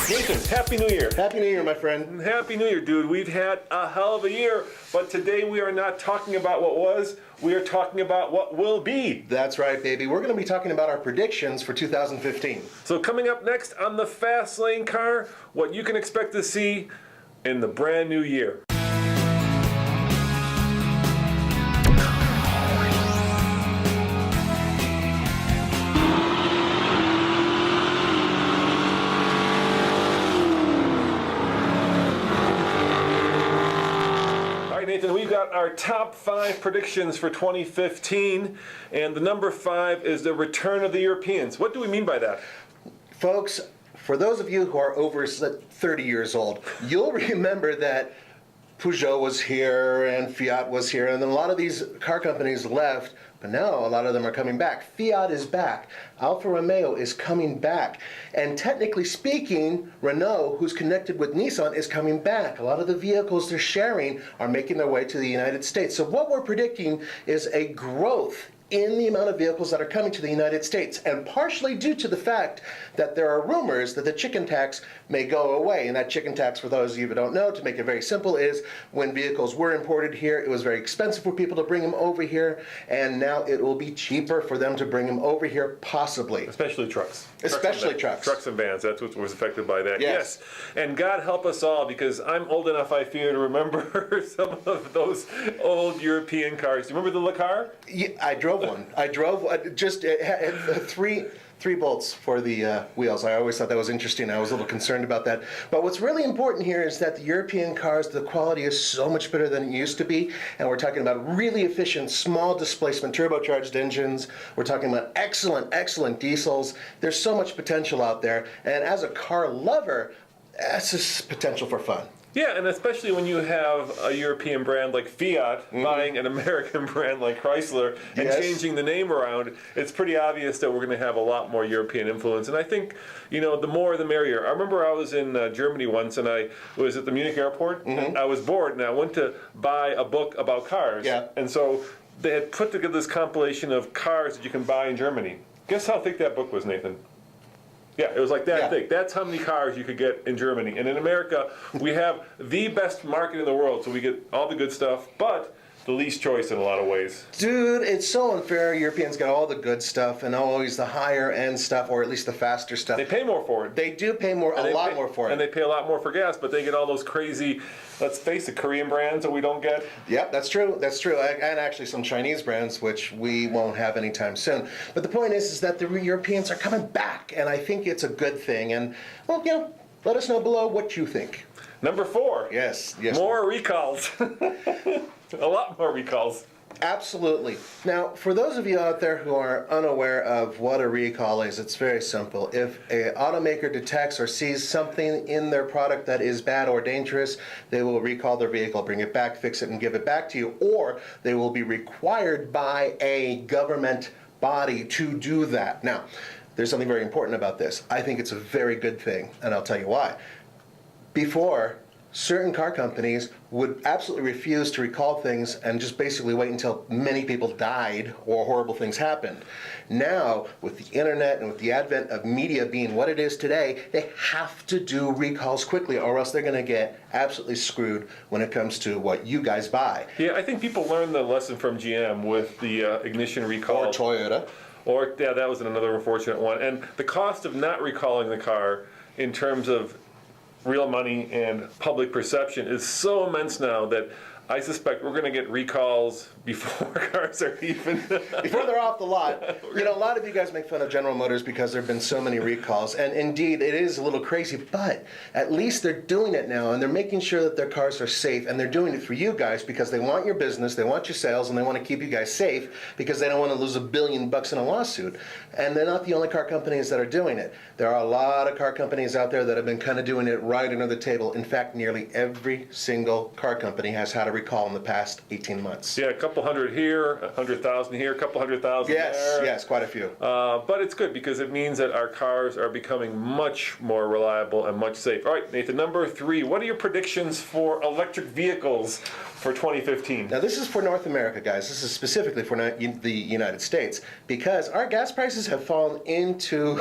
Nathan, Happy New Year. Happy New Year, my friend. Happy New Year, dude. We've had a hell of a year, but today we are not talking about what was, we are talking about what will be. That's right, baby. We're going to be talking about our predictions for 2015. So coming up next on the Fast Lane Car, what you can expect to see in the brand new year. Nathan, we've got our top 5 predictions for 2015, and the number 5 is the return of the Europeans. What do we mean by that? Folks, for those of you who are over 30 years old, you'll remember that Peugeot was here and Fiat was here, and then a lot of these car companies left, but now a lot of them are coming back. Fiat is back. Alfa Romeo is coming back. And technically speaking, Renault, who's connected with Nissan, is coming back. A lot of the vehicles they're sharing are making their way to the United States. So what we're predicting is a growth in the amount of vehicles that are coming to the United States, and partially due to the fact that there are rumors that the chicken tax may go away. And that chicken tax, for those of you who don't know, to make it very simple, is when vehicles were imported here, it was very expensive for people to bring them over here, and now it will be cheaper for them to bring them over here, possibly. Especially trucks. Especially trucks. Trucks and vans, that's what was affected by that. Yes. And God help us all, because I'm old enough, I fear, to remember some of those old European cars. Do you remember the Le Car? Yeah, I drove one. I drove just it had three bolts for the wheels. I always thought that was interesting. I was a little concerned about that. But what's really important here is that the European cars, the quality is so much better than it used to be. And we're talking about really efficient, small displacement, turbocharged engines. We're talking about excellent diesels. There's so much potential out there. And as a car lover, that's just potential for fun. Yeah, and especially when you have a European brand like Fiat buying an American brand like Chrysler and changing the name around, it's pretty obvious that we're going to have a lot more European influence. And I think, you know, the more the merrier. I remember I was in Germany once, and I was at the Munich airport, and I was bored, and I went to buy a book about cars. Yeah. And so they had put together this compilation of cars that you can buy in Germany. Guess how thick that book was, Nathan? Yeah, it was like that thick. That's how many cars you could get in Germany. And in America, we have the best market in the world, so we get all the good stuff, but the least choice in a lot of ways. Dude, it's so unfair. Europeans got all the good stuff and always the higher end stuff, or at least the faster stuff. They pay more for it. They do pay more, a lot more for it. And they pay a lot more for gas, but they get all those crazy, let's face it, Korean brands that we don't get. Yep, that's true. That's true. And actually some Chinese brands, which we won't have anytime soon. But the point is that the Europeans are coming back, and I think it's a good thing. And, well, you know, let us know below what you think. Number 4. Yes. More recalls. A lot more recalls. Absolutely. Now, for those of you out there who are unaware of what a recall is, it's very simple. If an automaker detects or sees something in their product that is bad or dangerous, they will recall their vehicle, bring it back, fix it, and give it back to you. Or they will be required by a government body to do that. Now, there's something very important about this. I think it's a very good thing, and I'll tell you why. Before, certain car companies would absolutely refuse to recall things and just basically wait until many people died or horrible things happened. Now, with the internet and with the advent of media being what it is today, they have to do recalls quickly, or else they're going to get absolutely screwed when it comes to what you guys buy. Yeah, I think people learned the lesson from GM with the ignition recall. Or Toyota. Or, yeah, that was another unfortunate one. And the cost of not recalling the car in terms of real money and public perception is so immense now that I suspect we're going to get recalls before cars are even... Before they're off the lot. You know, a lot of you guys make fun of General Motors because there have been so many recalls, and indeed, it is a little crazy, but at least they're doing it now, and they're making sure that their cars are safe, and they're doing it for you guys because they want your business, they want your sales, and they want to keep you guys safe because they don't want to lose $1 billion in a lawsuit. And they're not the only car companies that are doing it. There are a lot of car companies out there that have been kind of doing it right under the table. In fact, nearly every single car company has had a recall in the past 18 months. Yeah, a couple hundred here, 100,000 here, a couple 100,000 there. Yes, quite a few. But it's good because it means that our cars are becoming much more reliable and much safer. All right, Nathan, number 3. What are your predictions for electric vehicles for 2015? Now, this is for North America, guys. This is specifically for the United States, because our gas prices have fallen into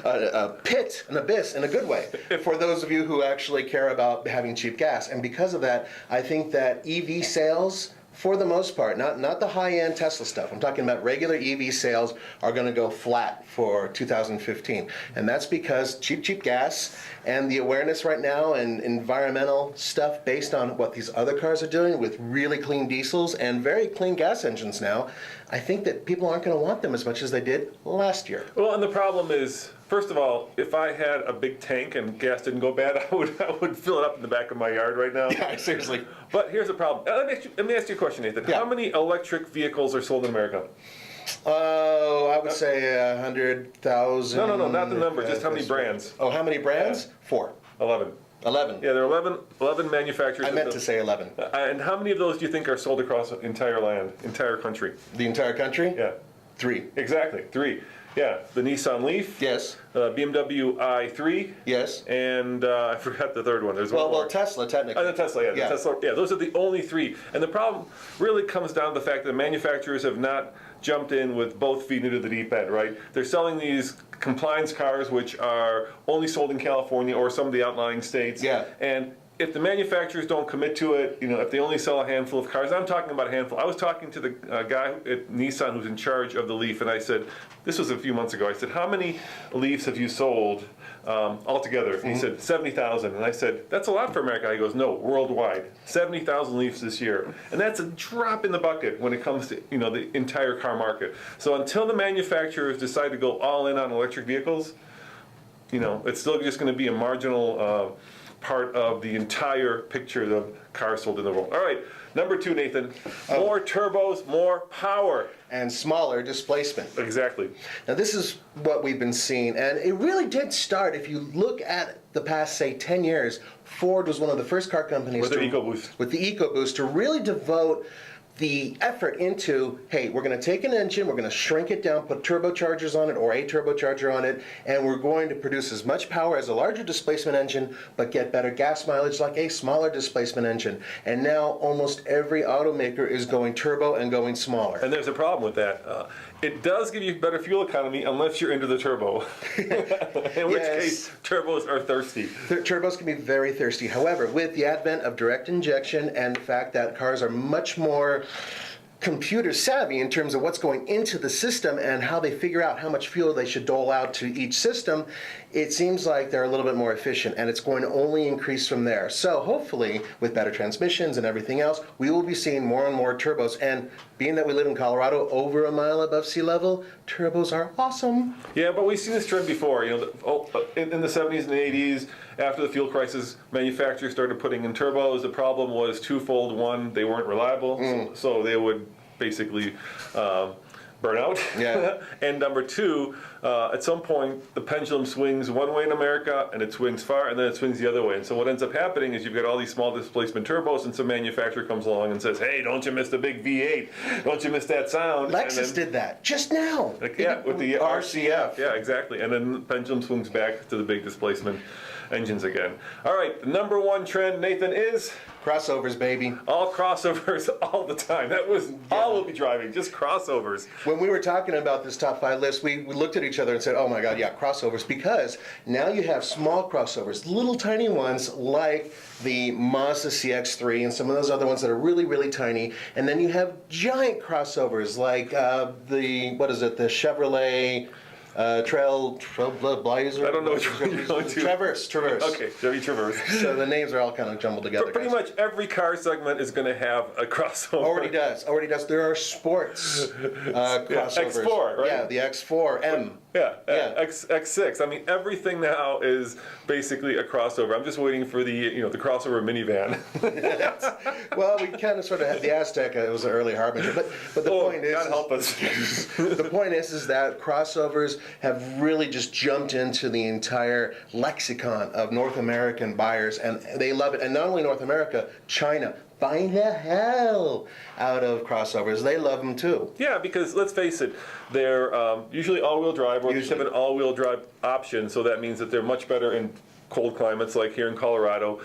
a pit, an abyss, in a good way, for those of you who actually care about having cheap gas. And because of that, I think that EV sales, for the most part, not the high-end Tesla stuff, I'm talking about regular EV sales, are going to go flat for 2015. And that's because cheap gas and the awareness right now and environmental stuff based on what these other cars are doing with really clean diesels and very clean gas engines now, I think that people aren't going to want them as much as they did last year. Well, and the problem is, first of all, if I had a big tank and gas didn't go bad, I would fill it up in the back of my yard right now. Yeah, seriously. But here's the problem. Let me ask you a question, Nathan. Yeah. How many electric vehicles are sold in America? Oh, I would say 100,000. No, not the number, just how many brands? Oh, how many brands? Yeah. 4. 11. 11. Yeah, there are 11 manufacturers. I meant to say 11. And how many of those do you think are sold across the entire country? The entire country? Yeah. 3. Exactly, 3. Yeah, the Nissan Leaf. Yes. BMW i3. Yes. And I forgot the third one. There's one more. Well, Tesla, technically. The Tesla, yeah. The Tesla, yeah, those are the only 3. And the problem really comes down to the fact that manufacturers have not jumped in with both feet into the deep end, right? They're selling these compliance cars which are only sold in California or some of the outlying states. Yeah. And if the manufacturers don't commit to it, if they only sell a handful of cars, I'm talking about a handful. I was talking to the guy at Nissan who's in charge of the Leaf, and I said, this was a few months ago, I said, how many Leafs have you sold altogether? And he said, 70,000. And I said, that's a lot for America. He goes, no, worldwide. 70,000 Leafs this year. And that's a drop in the bucket when it comes to the entire car market. So until the manufacturers decide to go all in on electric vehicles, it's still just going to be a marginal part of the entire picture of cars sold in the world. All right, number 2, Nathan. More turbos, more power. And smaller displacement. Exactly. Now, this is what we've been seeing, and it really did start, if you look at the past, say, 10 years, Ford was one of the first car companies with the EcoBoost to really devote the effort into, hey, we're going to take an engine, we're going to shrink it down, put turbochargers on it or a turbocharger on it, and we're going to produce as much power as a larger displacement engine, but get better gas mileage like a smaller displacement engine. And now almost every automaker is going turbo and going smaller. And there's a problem with that. It does give you better fuel economy unless you're into the turbo. In which case, turbos are thirsty. Turbos can be very thirsty. However, with the advent of direct injection and the fact that cars are much more computer savvy in terms of what's going into the system and how they figure out how much fuel they should dole out to each system, it seems like they're a little bit more efficient, and it's going to only increase from there. So hopefully, with better transmissions and everything else, we will be seeing more and more turbos. And being that we live in Colorado, over a mile above sea level, turbos are awesome. Yeah, but we've seen this trend before. In the 70s and 80s, after the fuel crisis, manufacturers started putting in turbos. The problem was twofold. One, they weren't reliable, so they would basically burn out. Yeah. And number 2, at some point, the pendulum swings one way in America, and it swings far, and then it swings the other way. And so what ends up happening is you've got all these small displacement turbos, and some manufacturer comes along and says, hey, don't you miss the big V8? Don't you miss that sound? Lexus did that just now. With the RCF. Yeah, exactly. And then the pendulum swings back to the big displacement engines again. All right, the number 1 trend, Nathan, is crossovers, baby. All crossovers all the time. That was all we'll be driving, just crossovers. When we were talking about this top 5 list, we looked at each other and said, oh my God, yeah, crossovers, because now you have small crossovers, little tiny ones like the Mazda CX-3 and some of those other ones that are really, really tiny. And then you have giant crossovers like the Chevrolet Trailblazer. I don't know which one you're going to. Traverse. Okay, Chevy Traverse. So the names are all kind of jumbled together. Pretty much every car segment is going to have a crossover. Already does. There are sports crossovers. X4, right? Yeah, the X4M. Yeah. X6. I mean, everything now is basically a crossover. I'm just waiting for the crossover minivan. Well, we kind of sort of had the Aztec. It was an early harbinger, but the point is, God help us. The point is that crossovers have really just jumped into the entire lexicon of North American buyers, and they love it. And not only North America, China. buying the hell out of crossovers. They love them too. Yeah, because let's face it, they're usually all-wheel drive, or they have an all-wheel drive option, so that means that they're much better in cold climates like here in Colorado.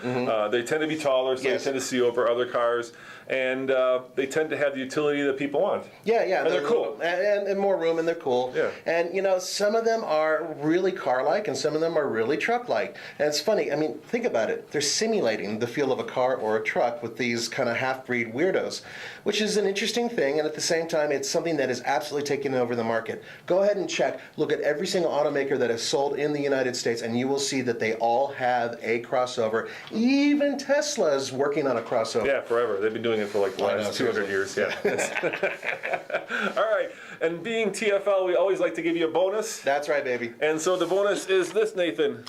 They tend to be taller, so Yes. they tend to see over other cars, and they tend to have the utility that people want. Yeah, And they're cool. And more room, and they're cool. Yeah. And, you know, some of them are really car-like, and some of them are really truck-like. And it's funny, I mean, think about it. They're simulating the feel of a car or a truck with these kind of half-breed weirdos, which is an interesting thing, and at the same time, it's something that is absolutely taking over the market. Go ahead and check. Look at every single automaker that has sold in the United States, and you will see that they all have a crossover. Even Tesla's working on a crossover. Yeah, forever. They've been doing it for like the I know, last 200 seriously. years. Yeah. All right. And being TFL, we always like to give you a bonus. That's right, baby. And so the bonus is this, Nathan.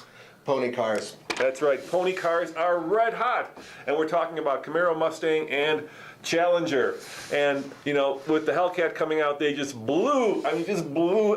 Pony cars. That's right. Pony cars are red hot. And we're talking about Camaro, Mustang, and Challenger. And, you know, with the Hellcat coming out, they just blew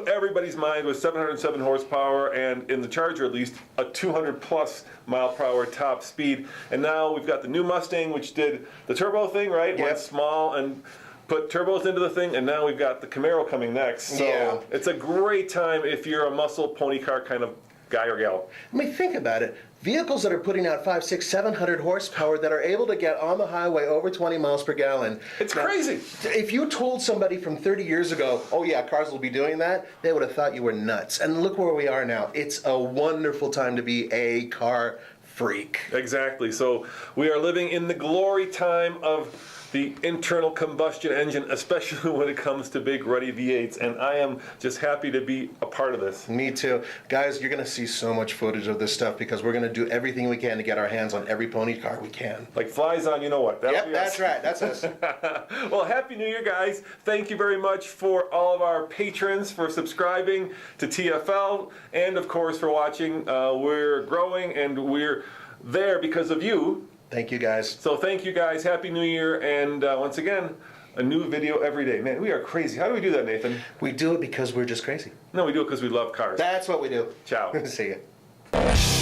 everybody's mind with 707 horsepower, and in the Charger at least, a 200+ mile per hour top speed. And now we've got the new Mustang, which did the turbo thing, right? Yep. Went small and put turbos into the thing, and now we've got the Camaro coming next. So Yeah. it's a great time if you're a muscle pony car kind of guy or gal. I mean, think about it. Vehicles that are putting out 500, 600, 700 horsepower that are able to get on the highway over 20 miles per gallon. It's Now, crazy. If you told somebody from 30 years ago, oh yeah, cars will be doing that, they would have thought you were nuts. And look where we are now. It's a wonderful time to be a car freak. Exactly. So we are living in the glory time of the internal combustion engine, especially when it comes to big ruddy V8s, and I am just happy to be a part of this. Me too. Guys, you're going to see so much footage of this stuff because we're going to do everything we can to get our hands on every pony car we can. Like flies on, you know what? That'll Yep, be that's us. right. That's us. Well, Happy New Year, guys. Thank you very much for all of our patrons for subscribing to TFL, and of course for watching. We're growing, and we're there because of you. Thank you, guys. So thank you, guys. Happy New Year, and once again, a new video every day. Man, we are crazy. How do we do that, Nathan? We do it because we're just crazy. No, we do it because we love cars. That's what we do. Ciao. See ya.